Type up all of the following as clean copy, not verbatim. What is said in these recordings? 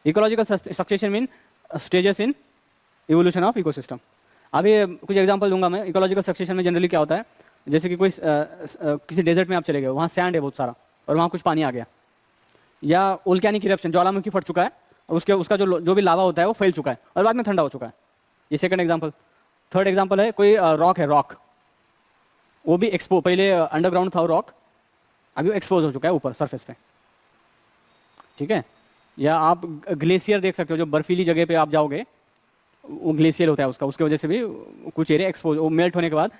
Ecological succession mean stages in evolution of ecosystem. अभी कुछ example दूंगा मैं। इकोलॉजिकल सक्सेशन में जनरली क्या होता है, जैसे कि कोई किसी डेजर्ट में आप चले गए, वहाँ सैंड है बहुत सारा और वहाँ कुछ पानी आ गया, या वोल्केनिक इरप्शन, ज्वालामुखी फट चुका है और उसका जो भी लावा होता है वो फैल चुका है और बाद में ठंडा हो चुका है। ये सेकंड एग्जांपल। थर्ड एग्जांपल है कोई रॉक है, रॉक वो भी पहले अंडरग्राउंड था रॉक, अभी वो एक्सपोज हो चुका है ऊपर सरफेस पे, ठीक है। या आप ग्लेशियर देख सकते हो, जो बर्फीली जगह पे आप जाओगे वो ग्लेशियर होता है उसका, उसकी वजह से भी कुछ एरिया एक्सपोज, वो मेल्ट होने के बाद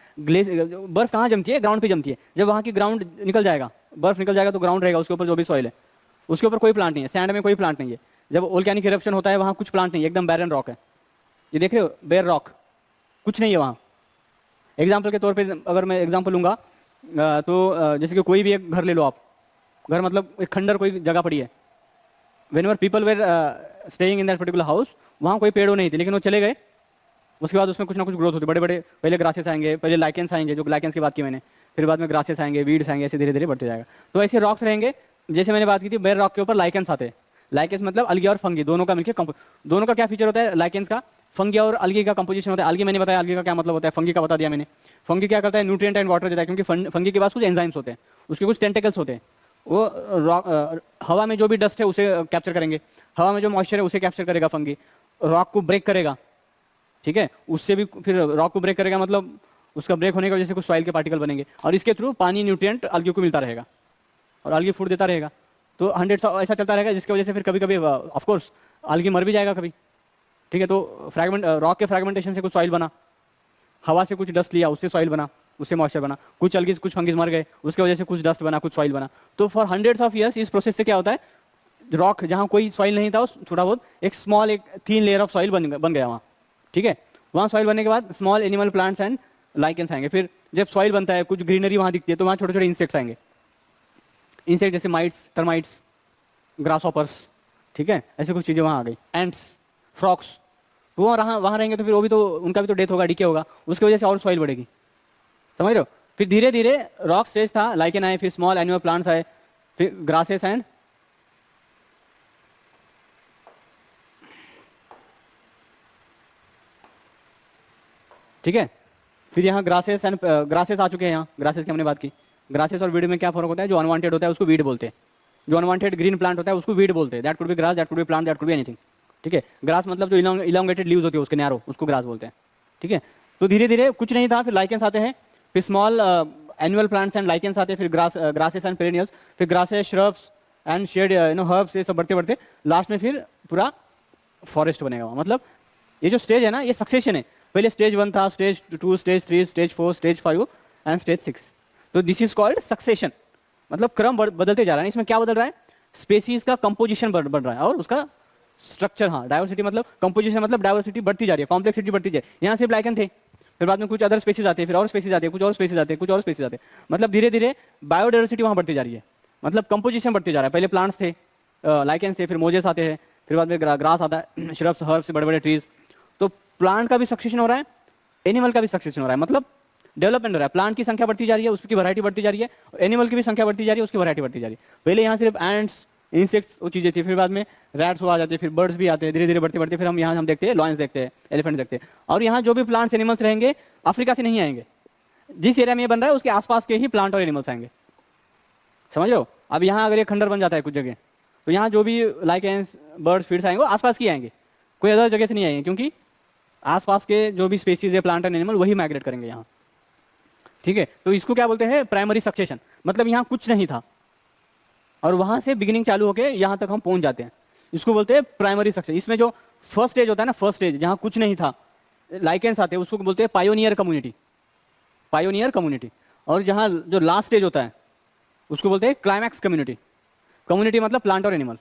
बर्फ कहाँ जमती है, ग्राउंड पे जमती है। जब वहाँ की ग्राउंड निकल जाएगा, बर्फ निकल जाएगा तो ग्राउंड रहेगा, उसके ऊपर जो भी सॉइल है उसके ऊपर कोई प्लांट नहीं है, सैंड में कोई प्लांट नहीं है। जब वोल्केनिक इरप्शन होता है वहाँ कुछ प्लांट नहीं है, एकदम बैरन रॉक है। ये देख रहे हो, बेयर रॉक, कुछ नहीं है वहाँ। एग्जाम्पल के तौर पर अगर मैं एग्जाम्पल लूँगा तो जैसे कि कोई भी एक घर ले लो आप, घर मतलब एक खंडर कोई जगह पड़ी है। Whenever people were staying in that particular house, वहाँ कोई पेड़ नहीं थे, लेकिन वो चले गए, उसके बाद उसमें कुछ ना कुछ ग्रोथ होती, बड़े बड़े पहले ग्रासेस आएंगे, पहले लाइकेंस आएंगे, जो लाइकेंस की बात की मैंने, फिर बाद में ग्रासेस आएंगे, वीड्स आएंगे, ऐसे धीरे धीरे बढ़ते जाएगा। तो ऐसे रॉक्स रहेंगे, जैसे मैंने बात की थी बेयर रॉक के ऊपर लाइकेंस आते हैं। लाइकेंस मतलब अलगी और फंगी दोनों का मिलकर, दोनों का क्या फीचर होता है लाइकेंस का, फंगी और अलगी का कंपोजिशन होता है। अलगी मैंने बताया, अलगी का क्या मतलब होता है, फंगी का बता दिया मैंने। फंगी क्या करता है, न्यूट्रिएंट एंड वाटर देता है, क्योंकि फंगी के पास कुछ एंजाइम्स होते हैं, उसके कुछ टेंटिकल्स होते हैं। वो हवा में जो भी डस्ट है उसे कैप्चर करेंगे, हवा में जो मॉइस्चर है उसे कैप्चर करेगा फंगी, रॉक को ब्रेक करेगा, ठीक है। उससे भी फिर रॉक को ब्रेक करेगा, मतलब उसका ब्रेक होने की वजह से कुछ सॉइल के पार्टिकल बनेंगे, और इसके थ्रू पानी न्यूट्रिएंट अलगी को मिलता रहेगा और अलगी फूड देता रहेगा। तो 100 ऐसा चलता रहेगा, जिसकी वजह से फिर कभी कभी ऑफकोर्स अलगी मर भी जाएगा कभी, ठीक है। तो फ्रैगमेंट, रॉक के फ्रैगमेंटेशन से कुछ सॉइल बना, हवा से कुछ डस्ट लिया उससे सॉइल बना, उससे मॉइस्चर बना, कुछ अलगी कुछ फंगीज मर गए, उसके वजह से कुछ डस्ट बना, कुछ सॉइल बना। तो फॉर हंड्रेड्स ऑफ ईयर्स इस प्रोसेस से क्या होता है, रॉक जहाँ कोई सॉइल नहीं था, थोड़ा बहुत एक स्मॉल एक थीन लेयर ऑफ सॉइल बन गया वहाँ, ठीक है। वहाँ सॉइल बनने के बाद small animal plants and lichens आएंगे। फिर जब सॉइल बनता है, कुछ ग्रीनरी वहाँ दिखती है, तो वहाँ छोटे छोटे इंसेक्ट्स आएंगे, इंसेक्ट जैसे माइट्स, टर्माइट्स, ग्रासहॉपर्स, ठीक है, ऐसे कुछ चीज़ें वहाँ आ गई, एंट्स, फ्रॉक्स। तो वो वहाँ रहेंगे, तो फिर वो भी तो उनका भी तो डेथ होगा, डीके होगा, उसकी वजह से और सॉइल बढ़ेगी, समझ रहे हो। फिर धीरे धीरे रॉक स्टेज था, लाइकेन आए, फिर स्मॉल एनिमल प्लांट्स आए, फिर ग्रासेस एंड ठीक है। फिर यहाँ ग्रासेस एंड ग्रासेस आ चुके हैं। यहाँ ग्रासेस की हमने बात की। ग्रासेस और वीड में क्या फर्क होता है, जो अनवांटेड होता है उसको वीड बोलते हैं, जो अनवांटेड ग्रीन प्लांट होता है उसको वीड बोलते हैं। That could be grass, that could be plant, that could be anything, ठीक है। ग्रास मतलब जो इलोंगेटेड लीव्स होती है उसके नैरो, उसको ग्रास बोलते हैं, ठीक है। तो धीरे धीरे कुछ नहीं था, फिर लाइकेंस आते हैं, फिर small annual plants and lichens आते हैं, फिर ग्रासेस एंड पेरेनियल्स, फिर grasses, shrubs and shade herbs, ये सब बढ़ते बढ़ते लास्ट में फिर पूरा फॉरेस्ट बनेगा। मतलब ये जो स्टेज है ना, ये सक्सेशन है। पहले स्टेज 1 था, stage 2, stage 3, stage 4, stage 5 and stage 6। तो दिस इज कॉल्ड सक्सेशन, मतलब क्रम बदलते जा रहा है। इसमें क्या बदल रहा है, स्पेसीज का कंपोजिशन बढ़ रहा है और उसका स्ट्रक्चर, हाँ डाइवर्सिटी मतलब कंपोजिशन मतलब डाइवर्सिटी बढ़ती जा रही है, कॉम्प्लेक्सिटी बढ़ती जा रही है। यहाँ सिर्फ लाइकन थे, फिर बाद में कुछ अदर स्पेसीज आते हैं, फिर और स्पेसीज आते हैं, कुछ और स्पेसीज आते हैं, कुछ और स्पेसीज आते हैं। मतलब धीरे धीरे बायोडाइवर्सिटी वहाँ बढ़ती जा रही है, मतलब कंपोजिशन बढ़ते जा रहा है। पहले प्लांट्स थे, लाइकेंस थे, फिर मोजेस आते हैं, फिर बाद में ग्रास आता है, श्रब्स, हर्ब्स, बड़े बड़े ट्रीज। तो प्लांट का भी सक्सेशन हो रहा है, एनिमल का भी सक्सेशन हो रहा है, मतलब डेवलपमेंट हो रहा है। प्लांट की संख्या बढ़ती जा रही है, उसकी वैरायटी बढ़ती जा रही है, एनिमल की भी संख्या बढ़ती जा रही है, उसकी वैरायटी बढ़ती जा रही है। पहले यहाँ सिर्फ एंट्स, इंसेक्ट्स वो चीज़ें थी, फिर बाद में रैट्स आ जाते हैं, फिर बर्ड्स भी आते हैं, धीरे धीरे बढ़ते बढ़ते फिर हम देखते हैं लॉयंस देखते हैं, एलिफेंट देखते हैं। और यहाँ जो भी प्लांट्स एनिमल्स रहेंगे अफ्रीका से नहीं आएंगे, जिस एरिया में ये बन रहा है उसके आसपास के ही प्लांट और एनिमल्स आएंगे, समझ लो। अब यहाँ अगर ये खंडर बन जाता है कुछ जगह, तो यहाँ जो भी लाइकेंस, बर्ड्स, फीड्स आएंगे वो आसपास की आएंगे, कोई अदर जगह से नहीं आएंगे, क्योंकि आसपास के जो भी स्पेसीज है, प्लांट एंड एनिमल, वही माइग्रेट करेंगे यहाँ, ठीक है। तो इसको क्या बोलते हैं, प्राइमरी सक्सेशन। मतलब यहाँ कुछ नहीं था और वहां से बिगिनिंग चालू होकर यहाँ तक हम पहुंच जाते हैं, इसको बोलते हैं प्राइमरी सक्सेशन। इसमें जो फर्स्ट स्टेज होता है ना, फर्स्ट स्टेज जहाँ कुछ नहीं था, लाइकेंस आते हैं, उसको बोलते हैं पायोनियर कम्युनिटी, पायोनियर कम्युनिटी। और जहाँ जो लास्ट स्टेज होता है उसको बोलते हैं क्लाइमैक्स कम्युनिटी। कम्युनिटी मतलब प्लांट और एनिमल,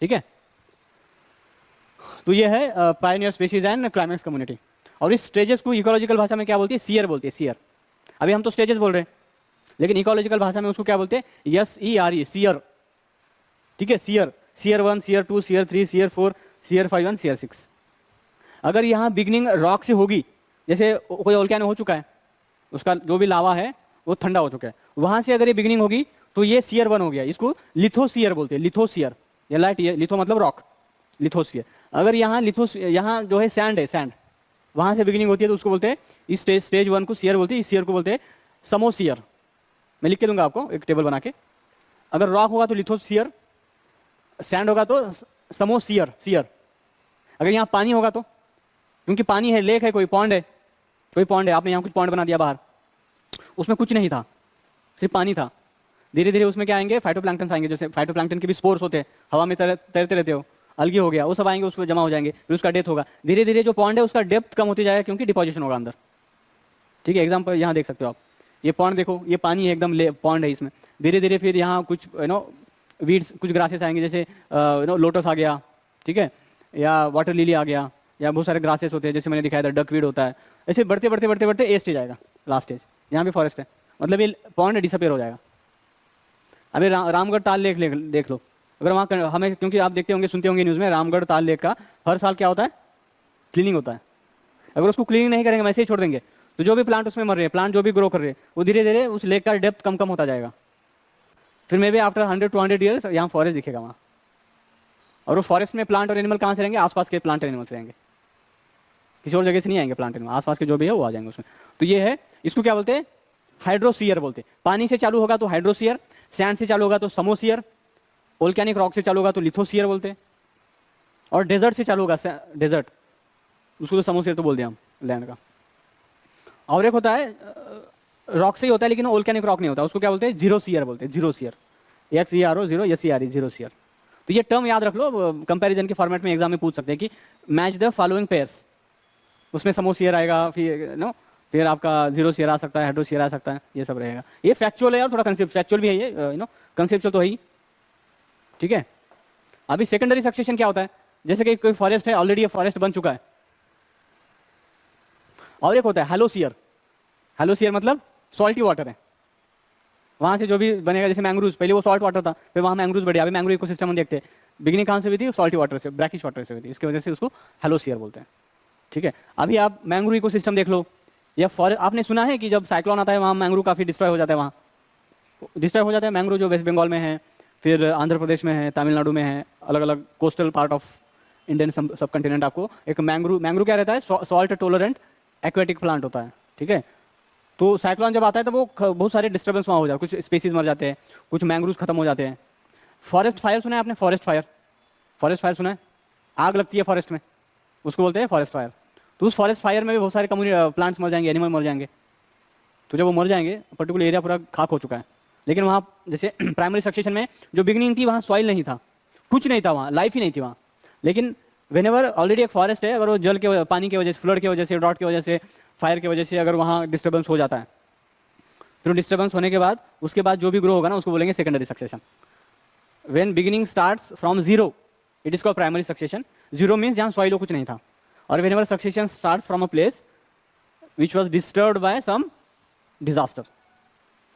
ठीक है। तो ये है pioneer species and climax community. और इस स्टेजेस को इकोलॉजिकल भाषा में क्या बोलती है, सीयर बोलती है, सीयर। अभी हम तो स्टेजेस बोल रहे हैं, लेकिन इकोलॉजिकल भाषा में उसको क्या बोलते हैं, SERE, सीयर, ठीक है। Sere, sere 1, sere 2, sere 3, sere 4, sere 5 and sere 6। अगर यहाँ बिगनिंग रॉक से होगी, जैसे कोई वोल्केनो हो चुका है, उसका जो भी लावा है वो ठंडा हो चुका है, वहां से अगर ये बिगनिंग होगी तो ये सीयर 1 हो गया, इसको लिथोसीयर बोलते हैं, लिथोसीयर। ये लाइट, ये लिथो मतलब रॉक, लिथोस्फीयर। अगर यहाँ यहाँ जो है सैंड है, सैंड वहां से बिगिनिंग होती है तो उसको बोलते हैं, इस स्टेज 1 को सीयर बोलते हैं, इस सीयर को बोलते हैं समोसीयर। मैं लिख के दूंगा आपको एक टेबल बना के। अगर रॉक होगा तो लिथोस्फीयर, सैंड होगा तो समोसीयर, सीयर। अगर यहाँ पानी होगा तो, क्योंकि पानी है, लेक है, कोई पॉन्ड है, कोई पॉन्ड है, आपने यहाँ कुछ पॉन्ड बना दिया बाहर, उसमें कुछ नहीं था, सिर्फ पानी था। धीरे धीरे उसमें क्या आएंगे, फाइटोप्लैंक्टन आएंगे, जैसे फाइटोप्लैंक्टन के भी स्पोर्स होते हैं, हवा में तैरते रहते हो, अलगी हो गया, वो सब आएंगे, उसमें जमा हो जाएंगे, फिर उसका डेथ होगा। धीरे धीरे जो पॉन्ड है उसका डेप्थ कम होती जाएगा, क्योंकि डिपोजिशन होगा अंदर। ठीक है, एग्जाम्पल यहाँ देख सकते हो आप, ये पॉन्ड देखो, ये पानी है एकदम, पॉन्ड है इसमें। धीरे धीरे फिर यहाँ कुछ वीड्स, कुछ ग्रासेस आएंगे, जैसे लोटस आ गया, ठीक है, या वाटर लिली आ गया, या बहुत सारे ग्रासेस होते हैं, जैसे मैंने दिखाया था डकवीड होता है। ऐसे बढ़ते बढ़ते बढ़ते बढ़ते ए स्टेज आएगा, लास्ट स्टेज, यहाँ भी फॉरेस्ट है, मतलब ये पॉन्ड डिसअपेयर हो जाएगा। अभी रामगढ़ ताल लेक देख लो, अगर वहाँ हमें, क्योंकि आप देखते होंगे, सुनते होंगे न्यूज़ में, रामगढ़ ताल लेक का हर साल क्या होता है, क्लीनिंग होता है। अगर उसको क्लीनिंग नहीं करेंगे, वैसे ही छोड़ देंगे, तो जो भी प्लांट उसमें मर रहे हैं, प्लांट जो भी ग्रो कर रहे हैं, वो धीरे धीरे उस लेक का डेप्थ कम कम होता जाएगा। फिर मे बी आफ्टर 100-200 ईयर्स यहाँ फॉरेस्ट दिखेगा वहाँ। और वो फॉरेस्ट में प्लांट और एनिमल कहाँ से रहेंगे, आसपास के प्लांट एनिमल्स रहेंगे, किसी और जगह से नहीं आएंगे प्लांट एनिमल, आसपास के जो भी है वो आ जाएंगे उसमें। तो ये है, इसको क्या बोलते हैं, हाइड्रोसीयर बोलते हैं। पानी से चालू होगा तो हाइड्रोसीयर, सैंड से चालू होगा तो समोसीयर, वोल्केनिक रॉक से चालू होगा तो लिथोसीयर बोलते हैं, और डेजर्ट से चालू होगा, डेजर्ट, उसको तो समोसीयर तो बोल दिया हम, लैंड का। और एक होता है रॉक से ही होता है, लेकिन वोल्केनिक रॉक नहीं होता, उसको क्या बोलते हैं, जीरोसीयर बोलते हैं, जीरोसीयर, XERO, जीरो, SERE, जीरोसीयर। तो ये टर्म याद रख लो, कंपैरिजन के फॉर्मेट में एग्जाम में पूछ सकते हैं कि मैच द फॉलोइंग पेयर्स, उसमें समोसीयर आएगा, फिर आपका जीरोसीयर आ सकता है, हाइड्रोसीयर आ सकता है, ये सब रहेगा। ये फैक्चुअल है और थोड़ा फैक्चुअल भी है ये, कंसेप्चुअल तो है ही। ठीक है, अभी सेकेंडरी सक्सेशन क्या होता है, जैसे कि कोई फॉरेस्ट है, ऑलरेडी ये फॉरेस्ट बन चुका है, और एक होता है हेलोसीयर। हेलोसीयर मतलब सॉल्टी वाटर है, वहां से जो भी बनेगा, जैसे मैंग्रूव्स, पहले वो सॉल्ट वाटर था, फिर वहां मैंग्रूव्स बढ़े, अभी मैंग्रोव इकोसिस्टम हम देखते हैं, बिगिनिंग कहां से हुई थी, सॉल्टी वाटर से, ब्रैकिश वाटर से हुई थी, इसकी वजह से उसको हेलोसीयर बोलते हैं। ठीक है, अभी आप मैंग्रोव इकोसिस्टम देख लो, या फॉरेस्ट, आपने सुना है कि जब साइक्लोन आता है वहाँ मैंग्रोव काफी डिस्ट्रॉय हो जाता है, वहाँ डिस्ट्रॉय हो जाता है मैंग्रोव, जो वेस्ट बंगाल में है, फिर आंध्र प्रदेश में है, तमिलनाडु में है, अलग अलग कोस्टल पार्ट ऑफ इंडियन सब कंटिनेंट। आपको एक मैंग्रोव क्या रहता है, सॉल्ट टोलरेंट एक्वेटिक प्लांट होता है। ठीक है, तो साइक्लोन जब आता है तो वो बहुत सारे डिस्टर्बेंस वहाँ हो जाते हैं, कुछ स्पीसीज मर जाते हैं, कुछ मैंग्रोव्स खत्म हो जाते हैं। फॉरेस्ट फायर सुना है आपने, फॉरेस्ट फायर, फॉरेस्ट फायर सुना है, आग लगती है फॉरेस्ट में, उसको बोलते हैं फॉरेस्ट फायर। तो उस फॉरेस्ट फायर में भी बहुत सारे कम्युनिटी प्लांट्स मर जाएंगे, एनिमल मर जाएंगे। तो जब वो मर जाएंगे, पर्टिकुलर एरिया पूरा खाक हो चुका है, लेकिन वहाँ जैसे प्राइमरी सक्सेशन में जो बिगिनिंग थी, वहाँ सॉइल नहीं था, कुछ नहीं था, वहाँ लाइफ ही नहीं थी वहाँ। लेकिन वेनेवर ऑलरेडी एक फॉरेस्ट है, अगर वो जल के, पानी की वजह से, फ्लड की वजह से, ड्रॉट की वजह से, फायर की वजह से अगर वहाँ डिस्टर्बेंस हो जाता है, फिर डिस्टर्बेंस होने के बाद उसके बाद जो भी ग्रो होगा ना, उसको बोलेंगे secondary succession. When beginning starts from zero, it is called primary succession. Zero means जहाँ सॉइल कुछ नहीं था। और whenever succession starts from a place which was disturbed by some disaster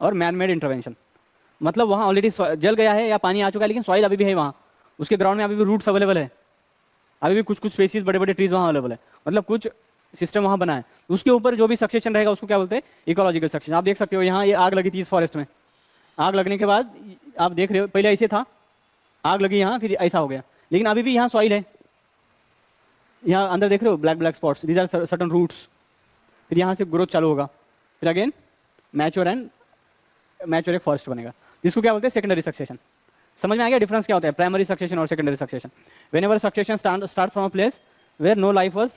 और मैन मेड इंटरवेंशन, मतलब वहाँ ऑलरेडी जल गया है या पानी आ चुका है, लेकिन सॉइल अभी भी है वहाँ, उसके ग्राउंड में अभी भी रूट्स अवेलेबल है, अभी भी कुछ कुछ स्पेसीज, बड़े बड़े ट्रीज वहाँ अवेलेबल है, मतलब कुछ सिस्टम वहाँ बना है। उसके ऊपर जो भी सक्सेशन रहेगा उसको क्या बोलते हैं, इकोलॉजिकल सक्सेशन। आप देख सकते हो यहाँ ये आग लगी थी इस फॉरेस्ट में, आग लगने के बाद आप देख रहे हो, पहले ऐसे था, आग लगी यहाँ, फिर ऐसा हो गया, लेकिन अभी भी यहाँ सॉइल है, यहाँ अंदर देख रहे हो black black spots, these are certain roots, फिर यहाँ से ग्रोथ चालू होगा, फिर अगेन मैच्योर एक फॉरेस्ट बनेगा, जिसको क्या बोलते हैं सेकेंडरी सक्सेशन। समझ में आ गया डिफरेंस क्या होता है प्राइमरी सक्सेशन और secondary succession. Whenever succession starts from a place where no life was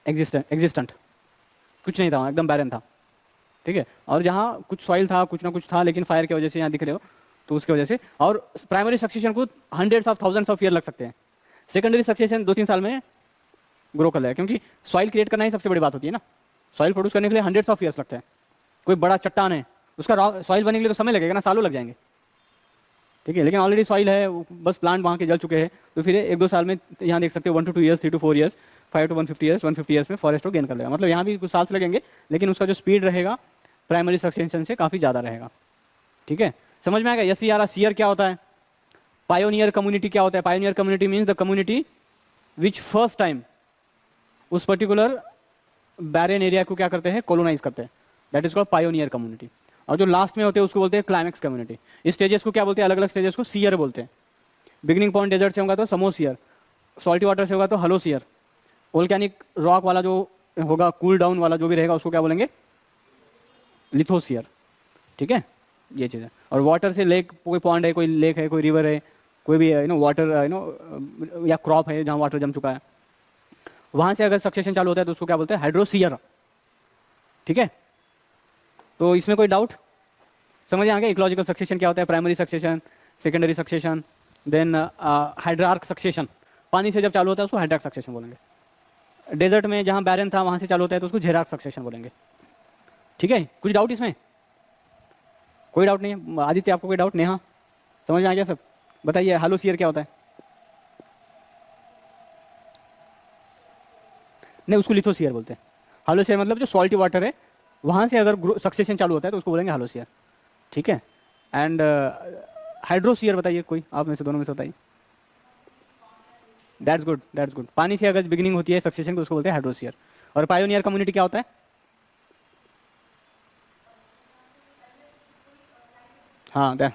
existent, कुछ नहीं था वहाँ, एकदम बैरन था। ठीक है, और जहाँ कुछ सॉइल था, कुछ ना कुछ था, लेकिन फायर की वजह से यहाँ दिख रहे हो, तो उसकी वजह से। और प्राइमरी सक्सेशन को hundreds of thousands of year लग सकते हैं, सेकेंडरी सक्सेशन 2-3 साल में ग्रो कर लेगा, क्योंकि सॉइल क्रिएट करना ही सबसे बड़ी बात होती है ना। सॉइल प्रोड्यूस करने के लिए हंड्रेड्स ऑफ ईयर्स लगते हैं। कोई बड़ा चट्टान है, उसका सॉइल बनने के लिए तो समय लगेगा ना, सालों लग जाएंगे। ठीक है, लेकिन ऑलरेडी सॉइल है, बस प्लांट वहाँ के जल चुके हैं, तो फिर 1-2 साल में यहाँ देख सकते हो 1 to 2 years, 3 to 4 years, 5 to 150 years में फॉरेस्ट को गेन कर लेगा। मतलब यहाँ भी कुछ साल से लगेंगे, लेकिन उसका जो स्पीड रहेगा प्राइमरी सक्सेशन से काफ़ी ज़्यादा रहेगा। ठीक है, समझ में आएगा। SER क्या होता है, पायोनियर कम्युनिटी क्या होता है। Pioneer community means the community which first time उस पर्टिकुलर बैरन एरिया को क्या करते हैं, कोलोनाइज करते हैं, that is called pioneer community. और जो लास्ट में होते हैं उसको बोलते हैं क्लाइमैक्स कम्युनिटी। इस स्टेजेस को क्या बोलते हैं, अलग अलग स्टेजेस को सीयर बोलते हैं। बिगिनिंग पॉइंट डेजर्ट से होगा तो समोसीयर, सॉल्टी वाटर से होगा तो हलोसियर, वोल्केनिक रॉक वाला जो होगा, कूल डाउन वाला जो भी रहेगा उसको क्या बोलेंगे, लिथोसियर। ठीक है, ये चीज़ है। और वाटर से लेक, कोई पॉन्ड है, कोई लेक है, कोई रिवर है, कोई भी वाटर या क्रॉप है जहाँ वाटर जम चुका है, वहाँ से अगर सक्सेशन चालू होता है तो उसको क्या बोलते हैं, हाइड्रोसियर। ठीक है, तो इसमें कोई डाउट, समझ आ गया इकोलॉजिकल सक्सेशन क्या होता है, primary succession, secondary succession, then hydrarch succession, पानी से जब चालू होता है उसको हाइड्रार्क सक्सेशन बोलेंगे। डेजर्ट में जहाँ बैरन था वहाँ से चालू होता है तो उसको जेरार्क सक्सेशन बोलेंगे। ठीक है, कुछ डाउट इसमें, कोई डाउट नहीं है? आदित्य आपको कोई डाउट? नेहा समझ में आ गया सब? बताइए हालोसियर क्या होता है? नहीं, उसको लिथोसियर बोलते हैं। हालोसियर मतलब जो सॉल्टी वाटर है वहाँ से अगर सक्सेशन चालू होता है तो उसको बोलेंगे हालोसियर। ठीक है, एंड हाइड्रोसियर बताइए कोई, आप में से दोनों में से बताइए। That's good, that's good. पानी से अगर बिगिनिंग होती है सक्सेशन तो उसको बोलते हैं हाइड्रोसियर। और पायोनियर कम्युनिटी क्या होता है? हाँ,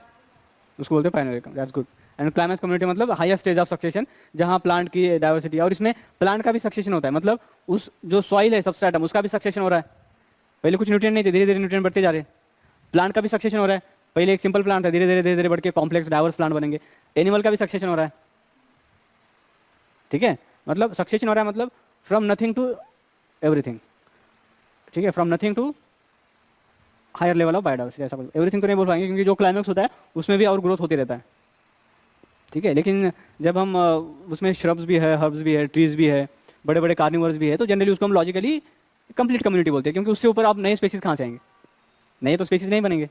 उसको बोलते हैं pioneer, that's good. And climax community मतलब हाईएस्ट स्टेज ऑफ सक्सेशन, जहाँ प्लांट की डाइवर्सिटी, और इसमें प्लांट का भी सक्सेशन होता है, मतलब उस जो सॉइल है सबस्ट्रेटम उसका भी सक्सेशन हो रहा है। पहले कुछ न्यूट्रिएंट नहीं थे, धीरे धीरे न्यूट्रिएंट बढ़ते जा रहे हैं। प्लांट का भी सक्सेशन हो रहा है, पहले एक सिंपल प्लांट था, धीरे धीरे धीरे धीरे बढ़ के कॉम्प्लेक्स डाइवर्स प्लांट बनेंगे। एनिमल का भी सक्सेशन हो रहा है। ठीक है, मतलब सक्सेशन हो रहा है मतलब फ्रॉम नथिंग टू एवरीथिंग। ठीक है, from nothing to higher level of biodiversity, ऐसा एवरीथिंग तो नहीं बोल पाएंगे क्योंकि जो क्लाइमेक्स होता है उसमें भी और ग्रोथ होती रहता है। ठीक है, लेकिन जब हम उसमें श्रब्स भी है, हर्ब्स भी है, ट्रीज भी है, बड़े बड़े कार्निवर्स भी है, तो जनरली उसको हम लॉजिकली कंप्लीट कम्युनिटी बोलते हैं, क्योंकि उससे ऊपर आप नए स्पीसीज कहाँ से आएंगे? नए तो स्पीसीज नहीं बनेंगे,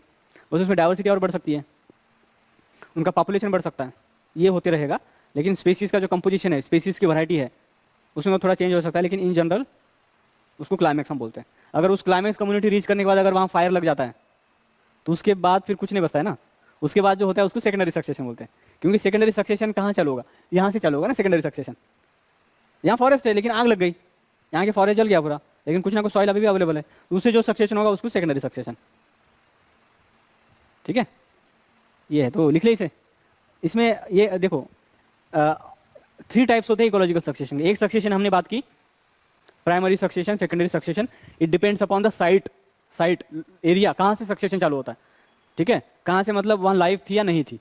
बस उसमें डाइवर्सिटी और बढ़ सकती है, उनका पॉपुलेशन बढ़ सकता है, ये होते रहेगा। लेकिन स्पीसीज का जो कंपोजिशन है, स्पीसीज की वैरायटी है, उसमें थोड़ा चेंज हो सकता है, लेकिन इन जनरल उसको क्लाइमेक्स हम बोलते हैं। अगर उस क्लाइमेक्स कम्युनिटी रीच करने के बाद अगर वहाँ फायर लग जाता है तो उसके बाद फिर कुछ नहीं बचता है ना, उसके बाद जो होता है उसको सेकेंडरी सक्सेशन बोलते हैं। क्योंकि सेकेंडरी सक्सेशन कहाँ चालू होगा? यहाँ से चालू होगा ना सेकेंडरी सक्सेशन। यहाँ फॉरेस्ट है लेकिन आग लग गई, यहाँ के फॉरेस्ट जल गया पूरा, लेकिन कुछ ना कुछ सॉइल अभी भी अवेलेबल है, उससे जो सक्सेशन होगा उसको सेकेंडरी सक्सेशन। ठीक है, ये है, तो लिख ले इसे। इसमें ये देखो 3 टाइप्स होते हैं इकोलॉजिकल सक्सेशन के। एक सक्सेशन हमने बात की, primary succession, secondary succession. It depends upon the site area, कहाँ से सक्सेशन चालू होता है। ठीक है, कहाँ से मतलब वहाँ लाइफ थी या नहीं थी,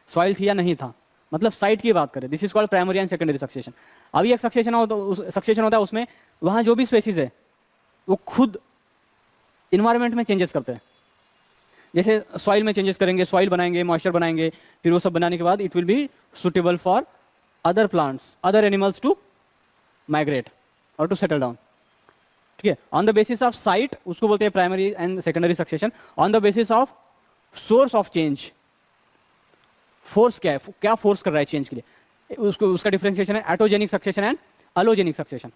सॉइल थी या नहीं था, मतलब साइट की बात करें। This is called primary and secondary succession. अभी एक सक्सेशन होता है उसमें वहाँ जो भी स्पेसीज है वो खुद इन्वायरमेंट में चेंजेस करते हैं। जैसे सॉइल में चेंजेस करेंगे, सॉइल बनाएंगे, मॉइस्चर बनाएंगे, फिर वो सब बनाने के बाद it will be suitable for other plants, other animals to migrate और टू सेटल डाउन। ठीक है, on the basis of site उसको बोलते हैं primary and secondary succession. On the basis of source of change, force क्या है, क्या force कर रहा है चेंज के लिए, उसको उसका डिफरेंशिएशन है एटोजेनिक सक्सेशन एंड अलोजेनिक सक्सेशन।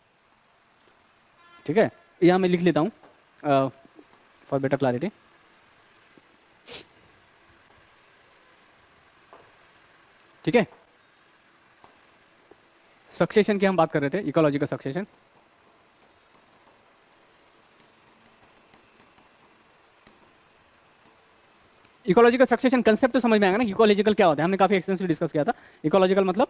ठीक है, यहां मैं लिख लेता हूं फॉर बेटर क्लैरिटी। ठीक है, सक्सेशन की हम बात कर रहे थे, ecological succession. Ecological succession concept तो समझ में आएगा ना, इकोलॉजिकल क्या होता है, हमने काफी एक्सटेंसिव डिस्कस किया था। इकोलॉजिकल मतलब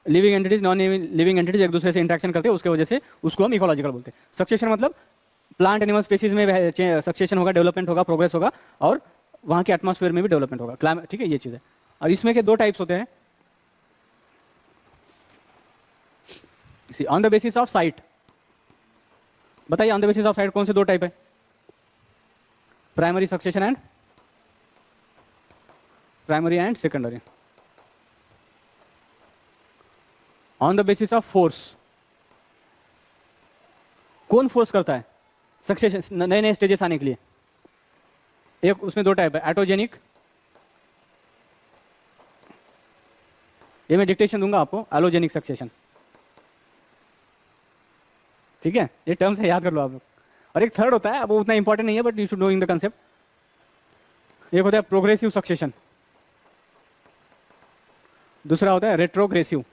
living entities, non living entities एक दूसरे से इंटरेक्शन करते हैं, उसके वजह से उसको हम इकोलॉजिकल बोलते हैं। सक्सेशन मतलब प्लांट एनिमल स्पीसीज में सक्सेशन होगा, डेवलपमेंट होगा, प्रोग्रेस होगा, और वहाँ के एटमॉस्फेयर में भी डेवलपमेंट होगा, क्लाइमेट। ठीक है, ये चीज़ है। और इसमें के 2 टाइप्स होते हैं। On the basis of site, बताइए on the basis of site कौन से 2 टाइप है? Primary succession and primary and secondary. On the basis of force, कौन फोर्स करता है सक्सेशन, नए नए स्टेजेस आने के लिए? एक उसमें 2 टाइप है, एटोजेनिक, ये मैं डिक्टेशन दूंगा आपको, एलोजेनिक सक्सेशन। ठीक है, ये टर्म्स है, याद कर लो आप लोग। और एक थर्ड होता है, वो उतना इंपॉर्टेंट नहीं है but you should know in the concept. एक होता है प्रोग्रेसिव सक्सेशन, दूसरा होता है रेट्रोग्रेसिव।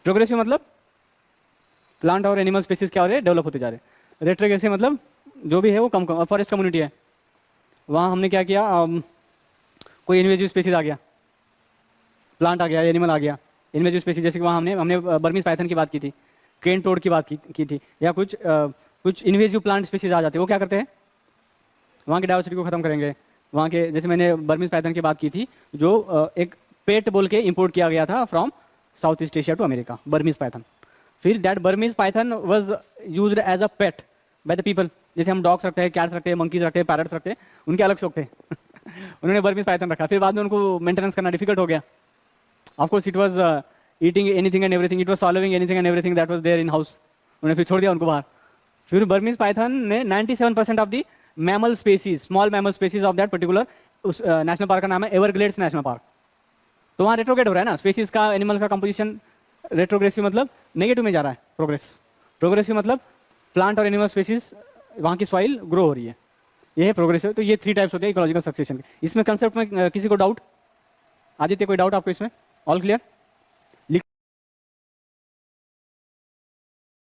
प्रोग्रेसिव मतलब प्लांट और एनिमल स्पीसीज क्या हो रहे हैं, डेवलप होते जा रहे हैं। रेट्रोग्रेसिव मतलब जो भी है वो कम कम। फॉरेस्ट कम्युनिटी है, वहाँ हमने क्या किया, कोई इन्वेजिव स्पीसीज आ गया, प्लांट आ गया, एनिमल आ गया, इनवेजिव स्पीसीज, जैसे कि वहाँ हमने बर्मीज पाइथन की बात की थी, केन टोड की बात की थी, या कुछ इन्वेजिव प्लांट स्पीसीज आ जाते हैं, वो क्या करते हैं, वहाँ की डाइवर्सिटी को खत्म करेंगे। वहाँ के, जैसे मैंने बर्मीज पाइथन की बात की थी, जो एक पेट बोल के इंपोर्ट किया गया था from South East Asia to America, Burmese python. फिर that Burmese python was used as a pet by the people. जैसे हम डॉग्स रखते हैं, कैट्स रखते हैं, मंकीज रखते हैं, पैरट्स रखते हैं, उनके अलग शौक थे उन्होंने बर्मीज पाइथन रखा। फिर बाद में उनको मेंटेनेंस करना डिफिकल्ट हो गया। Of course it was eating anything and everything, it was solving anything and everything that was there in house. उन्होंने फिर छोड़ दिया उनको बाहर। फिर बर्मीज पाइथन ने 97% of the mammal species, small mammal species of that particular, उस national park का नाम है एवरग्लेड्स नेशनल पार्क। तो वहाँ रेट्रोग्रेड हो रहा है ना, स्पेसीज का, एनिमल का कंपोजिशन रेट्रोग्रेसिव मतलब नेगेटिव में जा रहा है, प्रोग्रेसिव मतलब प्लांट और एनिमल स्पेसीज, वहाँ की सॉइल ग्रो हो रही है, ये है प्रोग्रेसिव। तो ये 3 टाइप्स होते हैं इकोलॉजिकल सक्सेशन के। इसमें कंसेप्ट में किसी को डाउट? आदित्य कोई डाउट आपको इसमें? All clear?